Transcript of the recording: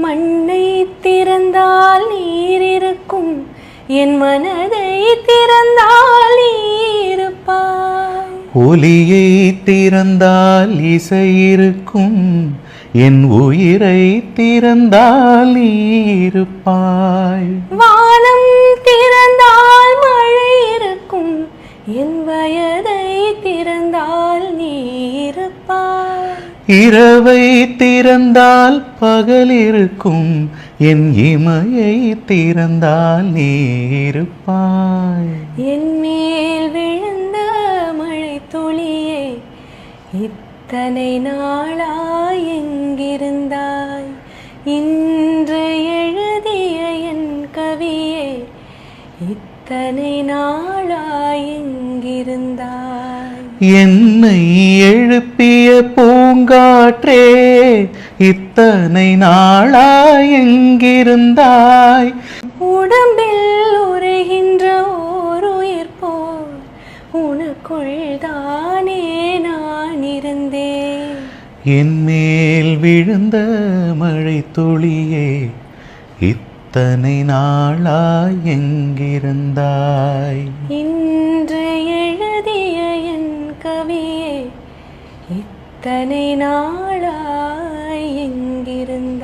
மண்ணை திறந்தால் நீர் இருக்கும், என் மனதை திறந்தால் நீ இருப்பாய். ஒலியை திறந்தால் இசை இருக்கும், என் உயிரை திறந்தால் நீ இருப்பாய். வானம் திறந்தால் மழை இருக்கும், என் வயதை திறந்தால் நீ இருப்பாய். இரவை திறந்தால் பகல் இருக்கும், என் இமையை திறந்தால் நீ இருப்பாய். என் மேல் விழுந்த மழை துளியே, இத்தனை நாளாய் எங்கிருந்தாய்? இன்று எழுதிய என் கவியே, இத்தனை நாளாய் எங்கிருந்தாய்? என்னை எழுப்பிய பூங்காற்றே, இத்தனை நாளாய் எங்கிருந்தாய்? உடம்பில் உரைகின்ற ஓர் உயிர் போல் உனக்குள் தானே நான் இருந்தேன். என் மேல் விழுந்த மழை துளியே, இத்தனை நாளாய் எங்கிருந்தாய்? இன்று எழுதிய என் கவியே, இத்தனை நாளாய் எங்கிருந்தாய்?